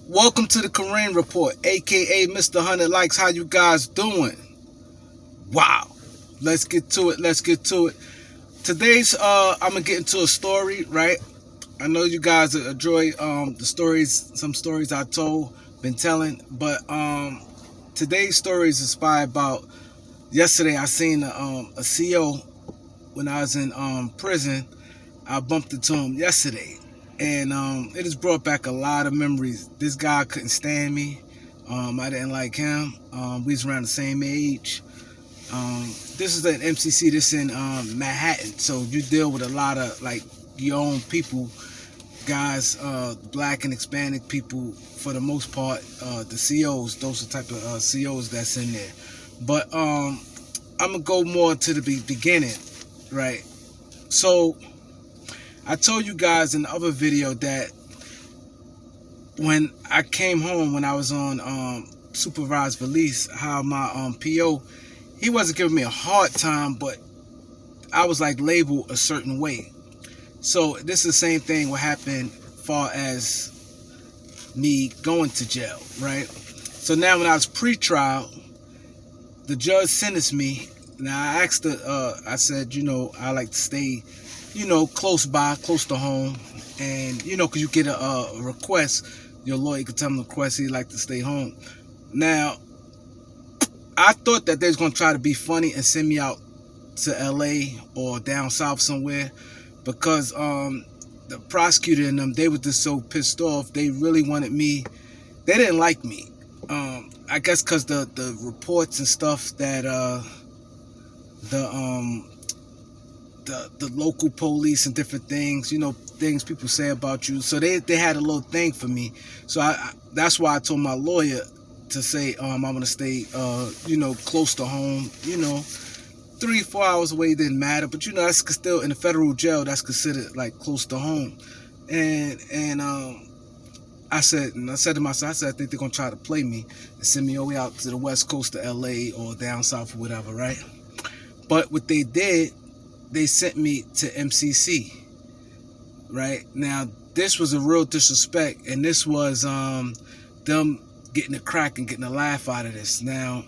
Welcome to the Kareem Report, aka Mr. 100 Likes. How you guys doing? Wow. Let's get to it. Today's I'm gonna get into a story, right? I know you guys enjoy the stories, some stories I told, been telling, but today's story is inspired about yesterday. I seen a CO when I was in prison. I bumped into him yesterday, and it has brought back a lot of memories. This guy couldn't stand me. I didn't like him. We was around the same age. This is an MCC. This in Manhattan, so you deal with a lot of like your own people, guys, black and Hispanic people for the most part. The COs, those are the type of COs that's in there. But I'm gonna go more to the beginning, right? So I told you guys in the other video that when I came home, when I was on supervised release, how my PO, he wasn't giving me a hard time, but I was like labeled a certain way. So this is the same thing what happened far as me going to jail, right? So now when I was pre-trial, the judge sentenced me. Now I asked I said, I like to stay, close by, close to home. And, because you get a request, your lawyer could tell them the request, he'd like to stay home. Now, I thought that they was going to try to be funny and send me out to LA or down south somewhere, because the prosecutor and them, they were just so pissed off. They really wanted me. They didn't like me. I guess because the reports and stuff that the local police and different things, things people say about you. So they had a little thing for me. So that's why I told my lawyer to say I'm gonna stay close to home. 3-4 hours away didn't matter, but that's still in the federal jail. That's considered like close to home. And I said to myself, I think they're gonna try to play me and send me all the way out to the west coast of LA or down south or whatever, right? But what they did, they sent me to MCC, right? Now this was a real disrespect, and this was them getting a crack and getting a laugh out of this. Now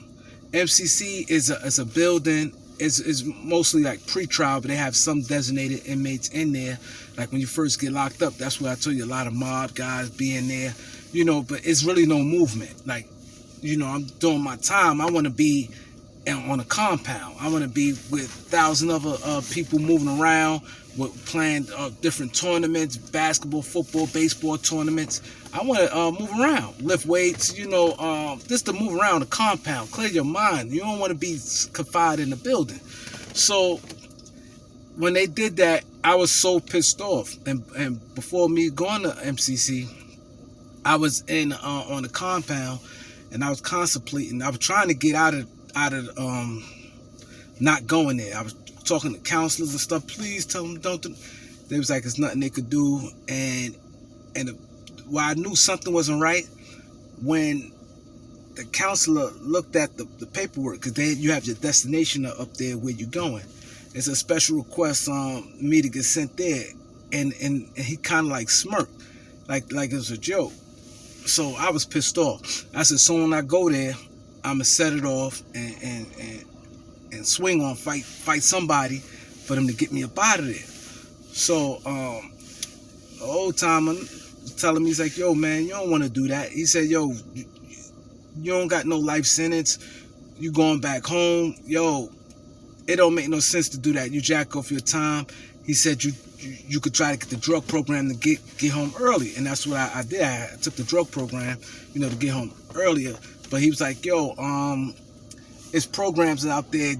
MCC is a building. Is mostly like pre-trial, but they have some designated inmates in there. Like when you first get locked up, that's where I told you a lot of mob guys be in there, but it's really no movement. Like, I'm doing my time. I want to be on a compound. I want to be with 1,000 other people moving around, with playing different tournaments, basketball, football, baseball tournaments. I want to move around, lift weights, just to move around the compound, clear your mind. You don't want to be confined in the building. So when they did that, I was so pissed off. And before me going to MCC, I was in on the compound, and I was contemplating. I was trying to get out of not going there. I was talking to counselors and stuff. Please tell them don't do. They was like, there's nothing they could do. And while I knew something wasn't right, when the counselor looked at the paperwork, because you have your destination up there where you're going. It's a special request on me to get sent there, and he kind of like smirked, like it was a joke. So I was pissed off. I said, so when I go there, I'ma set it off and swing on, fight somebody for them to get me up out of there. So the old timer telling me, he's like, yo man, you don't want to do that. He said, yo, you don't got no life sentence. You going back home. Yo, it don't make no sense to do that. You jack off your time. He said you could try to get the drug program to get home early. And that's what I did. I took the drug program, to get home earlier. But he was like, yo, it's programs out there.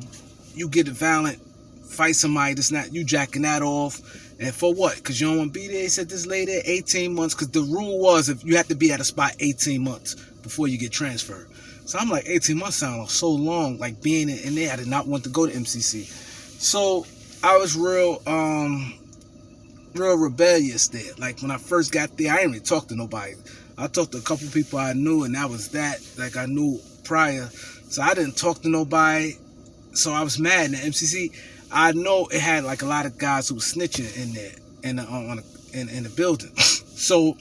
You get violent, fight somebody that's not, you jacking that off. And for what? Because you don't want to be there? He said this lady, 18 months. Because the rule was if you have to be at a spot 18 months before you get transferred. So I'm like, 18 months sounds so long. Like being in there, I did not want to go to MCC. So I was real rebellious there. Like when I first got there, I didn't really talk to nobody. I talked to a couple people I knew, and that was that. Like I knew prior. So I didn't talk to nobody. So I was mad. In the MCC, I know it had like a lot of guys who were snitching in there in the building. So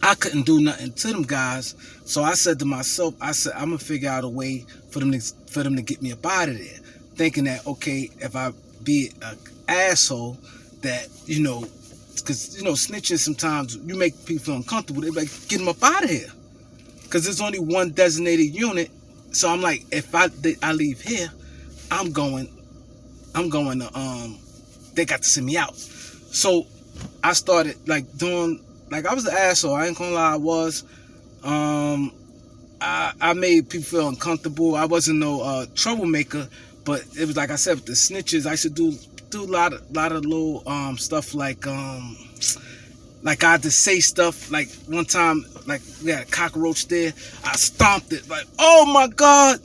I couldn't do nothing to them guys. So I said to myself, I said, I'm gonna figure out a way for them to get me up out of there. Thinking that, okay, if I be an asshole, that, because, snitching sometimes, you make people feel uncomfortable. They're like, get them up out of here. Because there's only one designated unit. So I'm like, if I leave here, I'm going to, they got to send me out. So I started like doing, like, I was an asshole. I ain't gonna lie, I was. I made people feel uncomfortable. I wasn't no troublemaker, but it was like I said, with the snitches, I used to do a lot of little stuff like I had to say stuff. Like one time, like we had a cockroach there, I stomped it. Like, oh my God,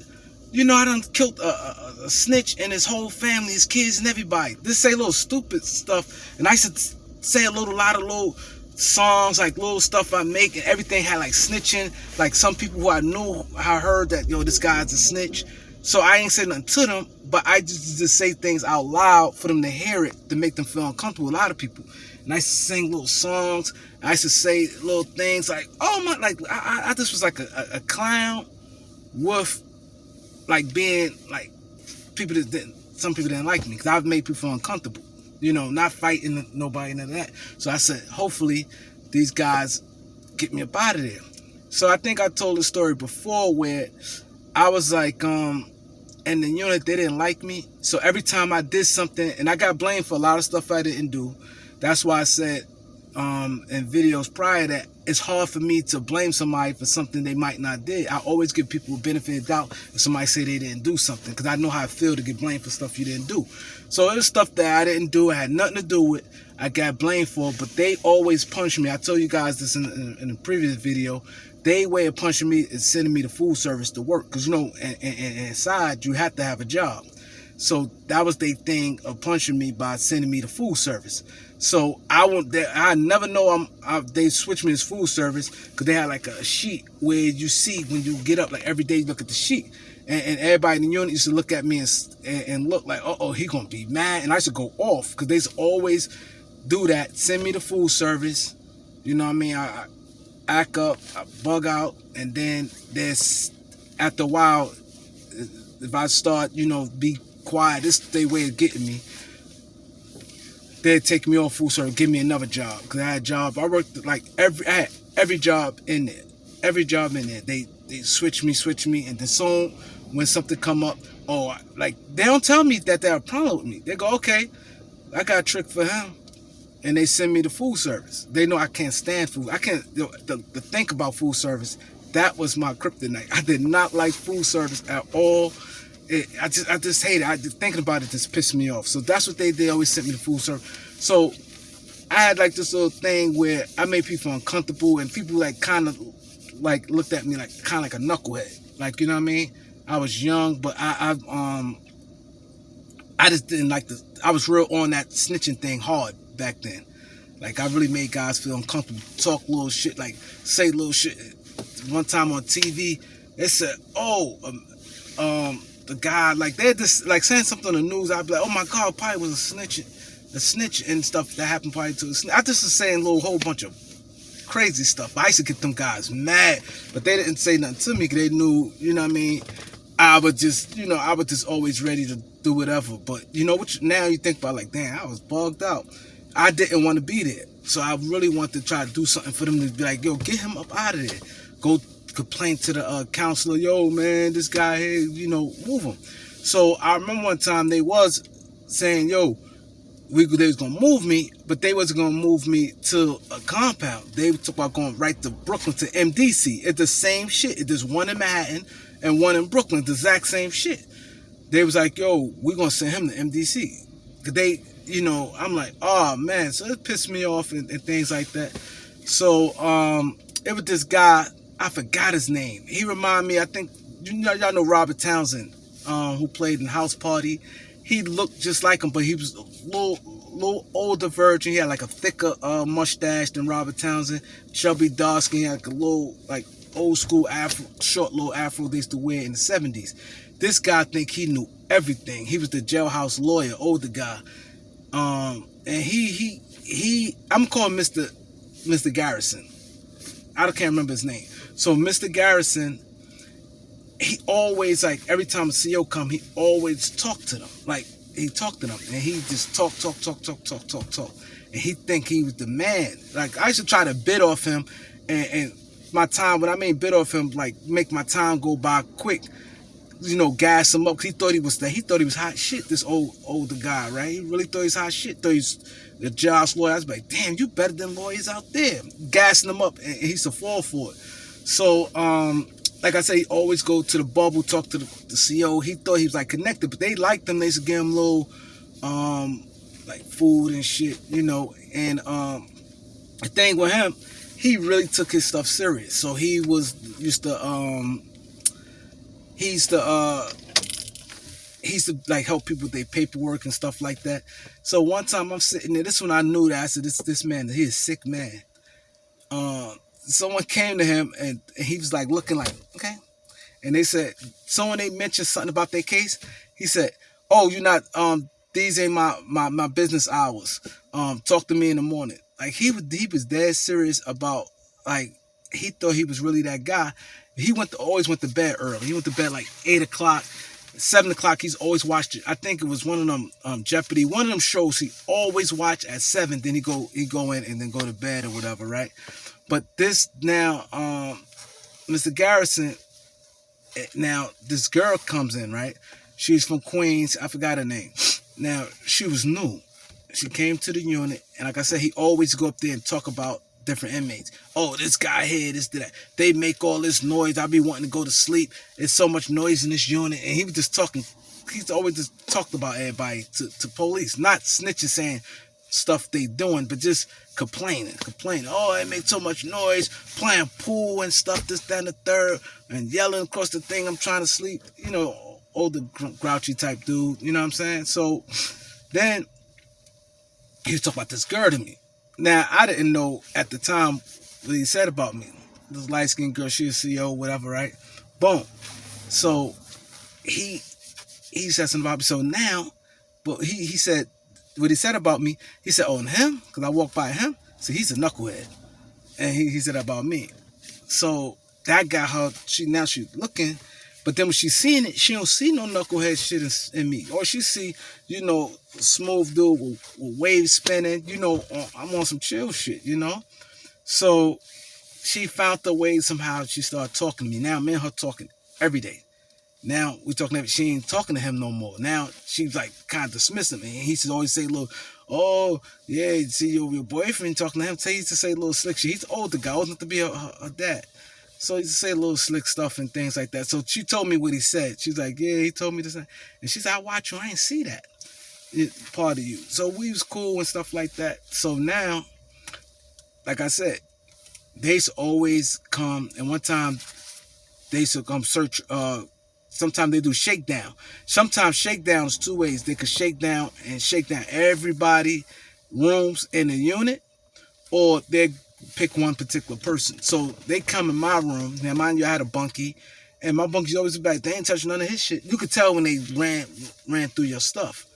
I done killed a snitch and his whole family, his kids and everybody. Just say little stupid stuff, and I used to say a lot of little songs, like little stuff I make, and everything had like snitching. Like some people who I knew, I heard that, this guy's a snitch. So I ain't say nothing to them, but I just say things out loud for them to hear it, to make them feel uncomfortable. A lot of people. And I used to sing little songs. I used to say little things like, oh my, like I just was like a clown with like being like some people didn't like me because I've made people feel uncomfortable. Not fighting nobody, none of that. So I said, hopefully these guys get me up out of there. So I think I told the story before where I was like, in the unit, they didn't like me. So every time I did something, and I got blamed for a lot of stuff I didn't do. That's why I said in videos prior that it's hard for me to blame somebody for something they might not did. I always give people a benefit of doubt if somebody say they didn't do something, because I know how I feel to get blamed for stuff you didn't do. So it was stuff that I didn't do, I had nothing to do with, I got blamed for, but they always punish me. I told you guys this in a previous video. Their way of punishing me is sending me to food service to work, because inside you have to have a job. So that was their thing of punishing me, by sending me to food service. So I never know they switched me to food service, because they had like a sheet where you see when you get up, like every day you look at the sheet, and everybody in the unit used to look at me and look like, oh, he gonna be mad, and I used to go off, because they used to always do that, send me to food service. You know what I mean? I act up, I bug out, and then after a while, if I start, be quiet, this is their way of getting me. They'd take me off food service, give me another job, because I had a job. I worked like I had every job in there. Every job in there. They switch me, and then soon when something come up, like they don't tell me that they have a problem with me. They go, okay, I got a trick for him. And they send me to food service. They know I can't stand food. I can't, the think about food service, that was my kryptonite. I did not like food service at all. I just hate it. Thinking about it just pissed me off. So that's what they did. Always sent me to food service. So I had like this little thing where I made people uncomfortable, and people like kind of like looked at me like kind of like a knucklehead. Like, you know what I mean? I was young, but I just didn't like I was real on that snitching thing hard back then. Like I really made guys feel uncomfortable, talk little shit, like say little shit. One time on TV, they said, the guy, like they're just like saying something on the news. I'd be like, oh my God, probably was a snitch and stuff that happened probably to a snitch. I just was saying a whole bunch of crazy stuff. I used to get them guys mad, but they didn't say nothing to me because they knew, you know what I mean? I was just always ready to do whatever. But now you think about, like, damn, I was bugged out. I didn't want to be there. So I really wanted to try to do something for them to be like, yo, get him up out of there. Go complain to the counselor, yo, man, this guy here, move him. So I remember one time they was saying, yo, they was going to move me, but they wasn't going to move me to a compound. They talked about going right to Brooklyn, to MDC. It's the same shit. There's one in Manhattan and one in Brooklyn, the exact same shit. They was like, yo, we're going to send him to MDC. Cause they, I'm like, oh man. So it pissed me off and things like that. So it was this guy, I forgot his name. He reminded me, I think, y'all know Robert Townsend, who played in House Party. He looked just like him, but he was a little older version. He had like a thicker mustache than Robert Townsend. Chubby, dark skin. He had like a little, like, old school afro, short little afro they used to wear in the 70s. This guy think he knew everything. He was the jailhouse lawyer, older guy. And I'm calling Mr. Garrison. I can't remember his name. So Mr. Garrison, he always, like, every time a CO come, he always talked to them. Like, he talked to them, and he just talk. And he think he was the man. Like, I used to try to bid off him, and my time, when I mean bid off him, like, make my time go by quick, gas him up. 'Cause he thought he was hot shit, this older guy, right? He really thought he was hot shit. Thought he's the jobs lawyer. I was like, damn, you better than lawyers out there. Gassing him up, and he used to fall for it. So, like I say, he always go to the bubble, talk to the CO. He thought he was, like, connected, but they liked him. They used to give him little, like, food and shit, And the thing with him, he really took his stuff serious. So he was used to he used to like help people with their paperwork and stuff like that. So one time I'm sitting there, this one I knew that I said, this man, he is a sick man. Someone came to him, and he was like looking like, okay. And they said, they mentioned something about their case. He said, oh, you're not, these ain't my business hours. Talk to me in the morning. Like, he was dead serious about, like, he thought he was really that guy. He always went to bed early. He went to bed like 8 o'clock, 7 o'clock. He's always watched it. I think it was one of them Jeopardy, one of them shows he always watch at 7. Then he go in and then go to bed or whatever, right? But this now, Mr. Garrison, now this girl comes in, right? She's from Queens. I forgot her name. Now, she was new. She came to the unit, and like I said, he always go up there and talk about different inmates. Oh, this guy here, this, that. They make all this noise. I be wanting to go to sleep. There's so much noise in this unit. And he was just talking. He's always just talked about everybody to police. Not snitching, saying stuff they doing, but just complaining. Oh, they make so much noise, playing pool and stuff, this, that, and the third, and yelling across the thing. I'm trying to sleep. Older, grouchy type dude. You know what I'm saying? So then he was talking about this girl to me. Now, I didn't know at the time what he said about me. This light-skinned girl, she was CEO, whatever, right? Boom. So he said something about me. So now, but he said, what he said about me, he said, oh, and him? Because I walked by him. So he's a knucklehead. And he said about me. So that got her, now she's looking. But then when she's seeing it, she don't see no knucklehead shit in me. Or she see, smooth dude with waves spinning. I'm on some chill shit, So she found the way somehow. She started talking to me. Now, me and her talking every day. Now we talking. She ain't talking to him no more. Now she's like kind of dismissing me. And he used to always say, "Look, oh yeah, see your boyfriend talking to him." He used to say a little slick shit. He's the older guy, old enough to be her dad. So he used to say a little slick stuff and things like that. So she told me what he said. She's like, yeah, he told me this. And she said, I watch you. I ain't see that. Part of you. So we was cool and stuff like that. So now, like I said, they used to always come. And one time, they used to come search. Sometimes they do shakedown. Sometimes shakedown is 2 ways. They could shake down everybody, rooms in the unit, or they pick one particular person. So they come in my room. Now, mind you, I had a bunkie, and my bunkie's always like, they ain't touching none of his shit. You could tell when they ran through your stuff.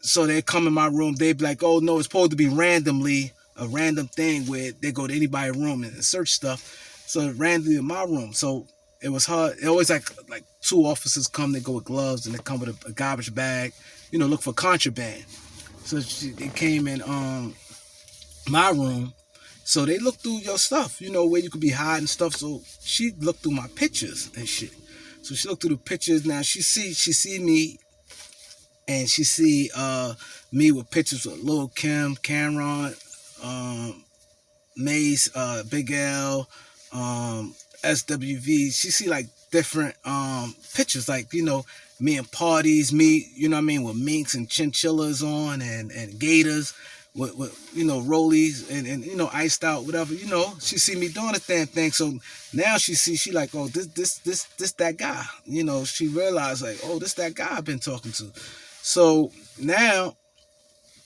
So they come in my room. They be like, oh no, it's supposed to be randomly a random thing where they go to anybody's room and search stuff. So randomly in my room. So it was hard. It always like 2 officers come. They go with gloves and they come with a garbage bag. Look for contraband. So they came in my room. So they look through your stuff, where you could be hiding stuff. So she looked through my pictures and shit. So she looked through the pictures. Now she see me, and she see me with pictures of Lil Kim, Cameron, Mace, Big L, SWV. She see like different pictures, like me in parties, me, with minks and chinchillas on and gators. With rollies and iced out, whatever, she see me doing the damn thing. So now she like, oh, this that guy. She realized like, oh, this that guy I've been talking to. So now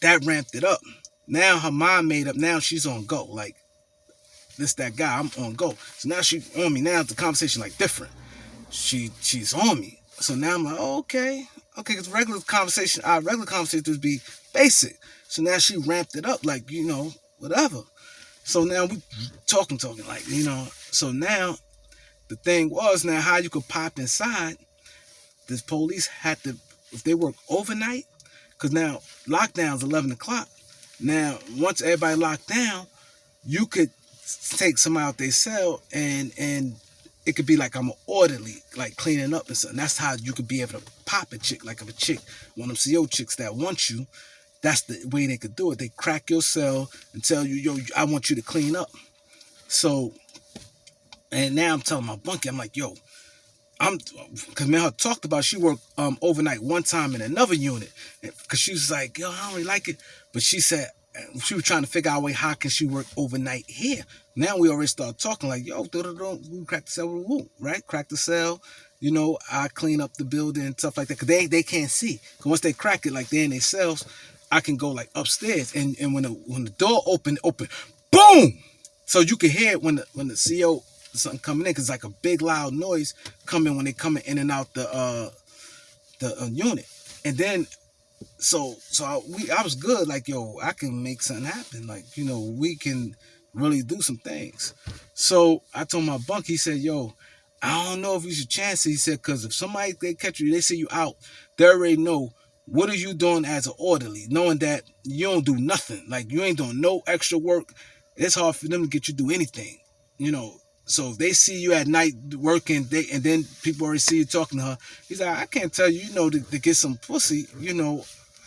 that ramped it up. Now her mind made up. Now she's on go. Like, this that guy, I'm on go. So now she on me. Now the conversation like different. She's on me. So now I'm like, oh, okay, because regular conversations would be basic. So now she ramped it up like, whatever. So now we talking like, So now the thing was, now how you could pop inside. This police had to, if they work overnight, because now lockdown's 11 o'clock. Now once everybody locked down, you could take somebody out their cell, and it could be like I'm an orderly, like cleaning up and stuff. And that's how you could be able to pop a chick, like if a chick, one of them CO chicks that want you. That's the way they could do it. They crack your cell and tell you, yo, I want you to clean up. So, and now I'm telling my bunkie, I'm like, yo, because man, her talked about she worked overnight one time in another unit, because she was like, yo, I don't really like it, but she said she was trying to figure out a way how can she work overnight here. Now we already start talking like, yo, we crack the cell, right? Crack the cell, I clean up the building and stuff like that, because they can't see. Because once they crack it, like they're in their cells, I can go like upstairs, and when the door open, boom, so you can hear it when the CO something coming in, because it's like a big loud noise coming when they coming in and out the unit. And then I was good, like, yo, I can make something happen, like, we can really do some things. So I told my bunk, he said, yo, I don't know if you should chance it. He said, because if somebody, they catch you, they see you out, they already know what are you doing as an orderly, knowing that you don't do nothing, like you ain't doing no extra work. It's hard for them to get you to do anything, So if they see you at night working, and then people already see you talking to her, he's like, I can't tell you, to get some pussy,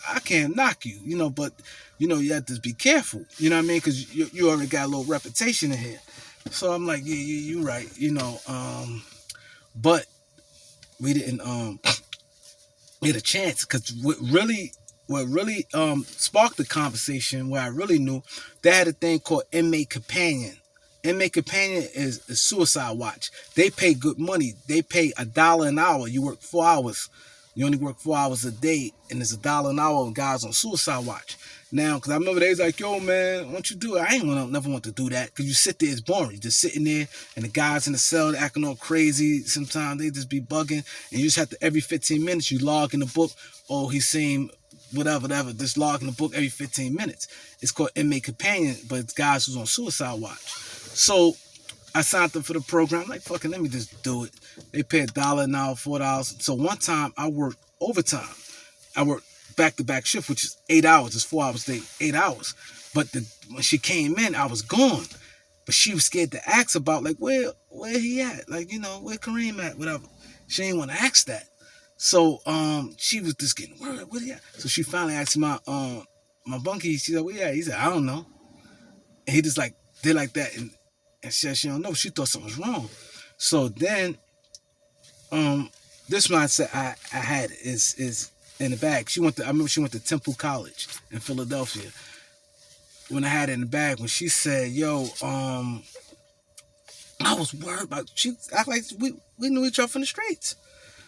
I can't knock you, but you have to be careful, you know what I mean? Because you already got a little reputation in here. So I'm like, yeah, you're right, but we didn't get a chance, because what really sparked the conversation, where I really knew, they had a thing called Inmate Companion. Inmate Companion is a suicide watch. They pay good money. They pay $1 an hour. You work 4 hours. You only work 4 hours a day, and it's $1 an hour when guys on suicide watch. Now, because I remember they was like, yo, man, why don't you do it? I ain't never want to do that, because you sit there, it's boring. You're just sitting there, and the guys in the cell acting all crazy. Sometimes they just be bugging, and you just have to, every 15 minutes, you log in the book, oh, he seen whatever, just log in the book every 15 minutes. It's called Inmate Companion, but it's guys who's on suicide watch. So I signed up for the program. I'm like, fucking, let me just do it. They pay $1 an hour, $4. So one time I worked overtime. I worked back-to-back shift, which is 8 hours. It's 4 hours a day, 8 hours. But when she came in, I was gone. But she was scared to ask about, like, where he at? Like, where Kareem at? Whatever. She didn't want to ask that. So she was just getting worried. Where he at? So she finally asked my bunkie. She said, where he at? He said, I don't know. And he just like did like that, and said she don't know. She thought something was wrong. So then this mindset I had is in the bag. I remember she went to Temple College in Philadelphia. When I had it in the bag, when she said, yo, I was worried about, she act like we knew each other from the streets.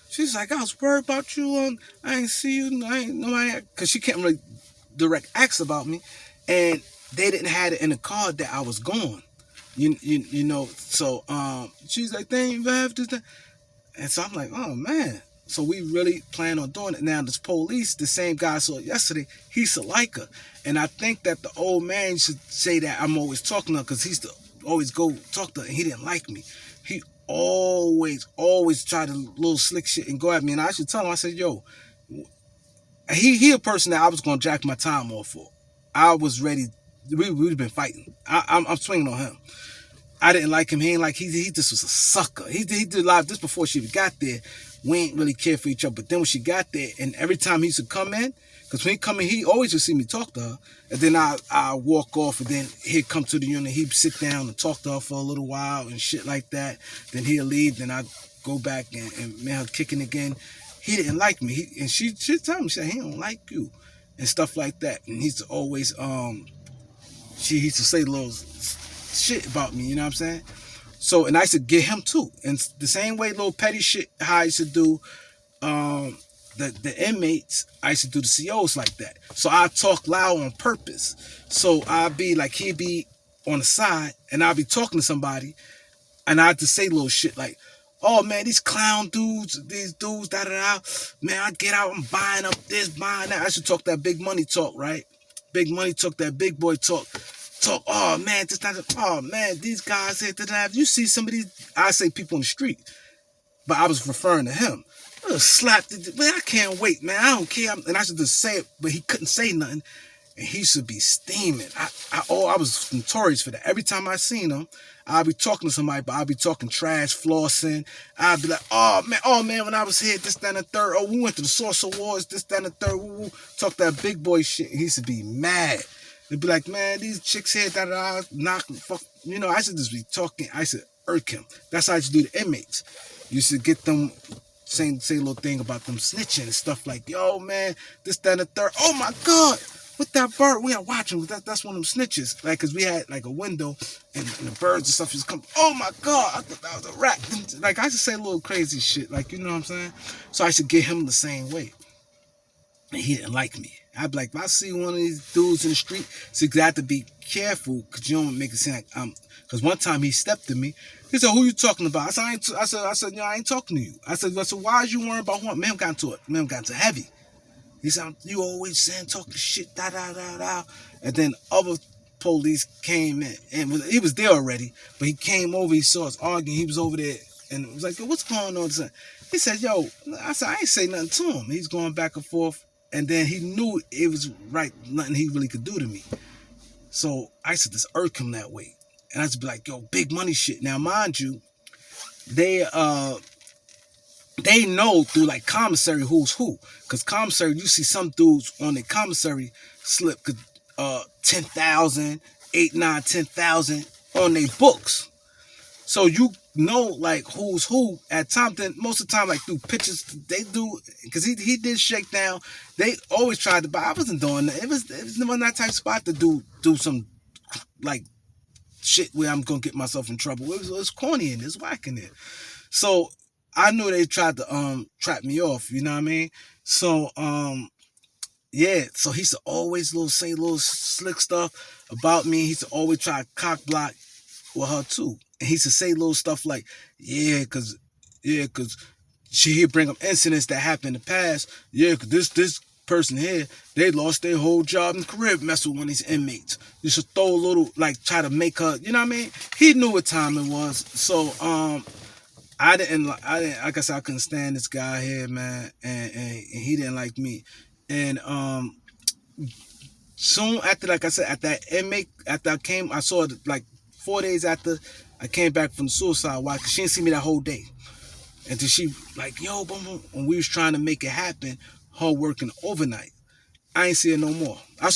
She's like, I was worried about you. I ain't see you. I ain't nobody, because she can't really direct ask about me, and they didn't have it in the card that I was gone. So she's like, they ain't have this. And so I'm like, oh man. So we really plan on doing it. Now this police, the same guy I saw yesterday, he's a liker. And I think that the old man should say that I'm always talking to her, because he used to always go talk to her, and he didn't like me. He always tried to little slick shit and go at me. And I should tell him, I said, yo, he a person that I was going to jack my time off for. I was ready. We've been fighting. I'm swinging on him. I didn't like him. He ain't like, he just was a sucker. He did a lot of this before she got there. We ain't really care for each other. But then when she got there, and every time he used to come in, because when he come in, he always would see me talk to her. And then I walk off, and then he'd come to the unit. He'd sit down and talk to her for a little while and shit like that. Then he'll leave. Then I'd go back and man, her kicking again. He didn't like me. And she told me, she said, he don't like you and stuff like that. And he's always, she used to say little shit about me, you know what I'm saying? So, and I used to get him too. And the same way, little petty shit, how I used to do the inmates, I used to do the COs like that. So I talk loud on purpose. So I'd be like, he'd be on the side, and I'd be talking to somebody, and I'd just say little shit like, oh man, these clown dudes, these dudes, da-da-da, man, I get out, I'm buying up this, buying that. I should talk that big money talk, right? Big money talk, that big boy talk talk, oh man, this not, oh man, these guys here, you see some of these, I say people on the street, but I was referring to him. Slapped it, man, I can't wait, man, I don't care. And I should just say it, but he couldn't say nothing. And he should be steaming. I was notorious for that. Every time I seen him, I'd be talking to somebody, but I'd be talking trash, flossing. I'd be like, oh man, when I was here, this, that, and the third. Oh, we went to the Source Awards, this, that, and the third. Woo. Talk that big boy shit. He used to be mad. They'd be like, man, these chicks here, da knock, fuck. You know, I should just be talking. I should irk him. That's how I used to do the inmates. You should get them say a little thing about them snitching and stuff like, yo, man, this, that, and the third. Oh my God. With that bird, we are watching. That's one of them snitches. Like, cause we had like a window, and the birds and stuff just come. Oh my God, I thought that was a rat. Like, I used to say a little crazy shit. Like, you know what I'm saying? So I should get him the same way. And he didn't like me. I'd be like, if I see one of these dudes in the street, so you got to be careful, cause you don't make it seem like I'm. Cause one time he stepped to me. He said, "Who you talking about?" I said, "No, I ain't talking to you." I said, "Why is you worrying about who?" Man, got into it. Man, got into heavy. He said, you always saying, talking shit, da. And then other police came in, and he was there already, but he came over, he saw us arguing, he was over there, and was like, yo, what's going on? He said, yo, I said, I ain't say nothing to him. He's going back and forth, and then he knew it was right, nothing he really could do to me. So I used to just irk him that way. And I used to be like, yo, big money shit. Now, mind you, they know through like commissary who's who. Cause commissary, you see some dudes on the commissary slip 10,000, 8, 9, 10,000 on their books. So you know like who's who at time. Then most of the time, like through pictures, they do, cause he did shakedown. They always tried to buy. I wasn't doing that. It was that type of spot to do some like shit where I'm gonna get myself in trouble. It was corny in this, whack in there. So I knew they tried to trap me off, you know what I mean? So yeah, so he used to always say little slick stuff about me. He used to always try to cock block with her too. And he used to say little stuff like, cause he'd bring up incidents that happened in the past. Yeah, cause this person here, they lost their whole job in the career messing with one of these inmates. You should throw a little, like, try to make her, you know what I mean? He knew what time it was. So I didn't, like I said, I couldn't stand this guy here, man, and he didn't like me. And soon after, like I said, at that inmate, after I came, I saw it like 4 days after I came back from the suicide watch, because she didn't see me that whole day. And then she like, yo, when we was trying to make it happen, her working overnight. I ain't see her no more. I ain't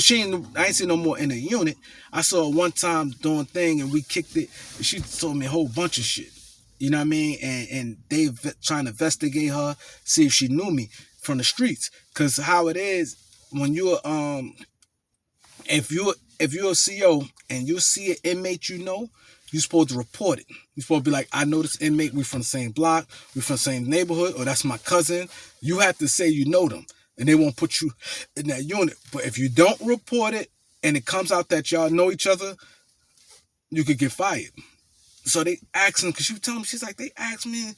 see no more in the unit. I saw her one time doing thing, and we kicked it, and she told me a whole bunch of shit. You know what I mean? And they trying to investigate her, see if she knew me from the streets. Cause how it is, when you're if you're a CO and you see an inmate you're supposed to report it. You're supposed to be like, I know this inmate, we from the same block, we from the same neighborhood, or that's my cousin. You have to say you know them, and they won't put you in that unit. But if you don't report it, and it comes out that y'all know each other, you could get fired. So they asked him, because she was telling me, she's like, they asked me,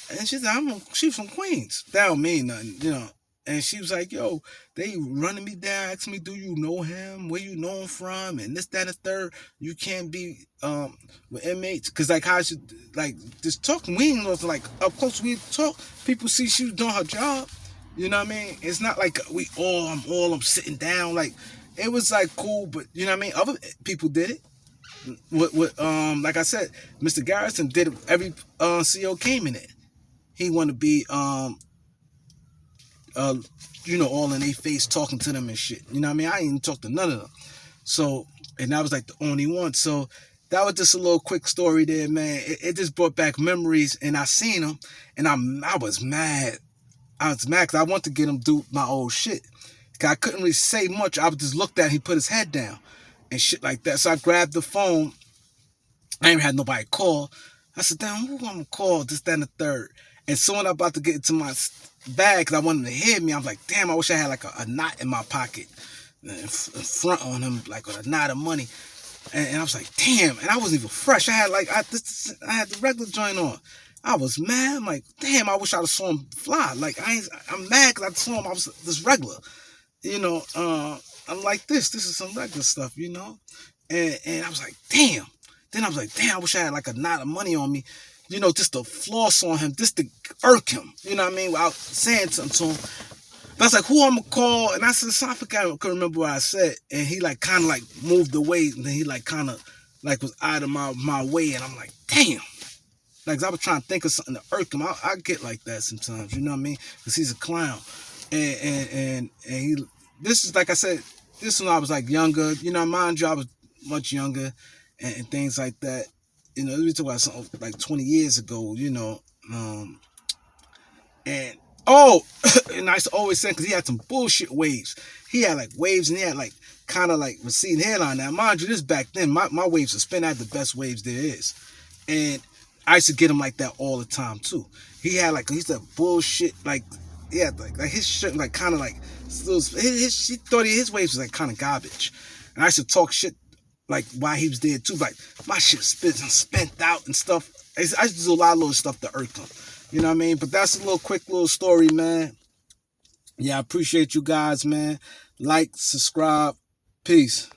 and she's like, she's from Queens. That don't mean nothing, you know. And she was like, yo, they running me down, asking me, do you know him? Where you know him from? And this, that, and the third. You can't be with inmates. Because, like, how she, like, just talking, we ain't know, like, up close, we talk. People see she was doing her job. You know what I mean? It's not like I'm sitting down. Like, it was, like, cool, but, you know what I mean? Other people did it. Like I said, Mr. Garrison did it. Every CO came in it. He wanted to be, all in their face, talking to them and shit. You know what I mean? I ain't even talk to none of them. So, and I was like the only one. So that was just a little quick story there, man. It just brought back memories, and I seen him, and I was mad. I was mad because I wanted to get him do my old shit. Cause I couldn't really say much. I just looked at him, he put his head down and shit like that. So I grabbed the phone. I ain't had nobody call. I said, damn, who I'm gonna call? This, that, and the third. And so when I'm about to get into my bag, because I wanted him to hear me, I'm like, damn, I wish I had like a knot in my pocket in front on him, like a knot of money. And I was like, damn. And I wasn't even fresh. I had the regular joint on. I was mad. I'm like, damn, I wish I'd have saw him fly. Like, I'm mad because I saw him. I was this regular, you know. unlike this. This is some regular stuff, you know. And I was like, damn. Then I was like, damn, I wish I had like a knot of money on me, you know, just to floss on him, just to irk him, you know what I mean, without saying something to him. But I was like, who I'm gonna call? And I said, I forgot, I couldn't remember what I said. And he like kind of like moved away, and then he like kind of like was out of my way. And I'm like, damn. Like, I was trying to think of something to irk him. I get like that sometimes, you know what I mean? Because he's a clown. And he, this is, like I said, this when I was like younger, you know, mind you, I was much younger and things like that. You know, we talk about something like 20 years ago, you know. And, oh, and I used to always say, because he had some bullshit waves. He had like waves, and he had like kind of like receding hairline. Now, mind you, this back then, my waves are spin had the best waves there is. And I used to get him like that all the time too. He had like, he used to have bullshit, like, yeah, like his shit like kind of like, he thought his waves was like kind of garbage. And I used to talk shit like while he was there too, like my shit spent out and stuff. I used to do a lot of little stuff to irk him. You know what I mean? But that's a little quick little story, man. Yeah, I appreciate you guys, man. Like, subscribe. Peace.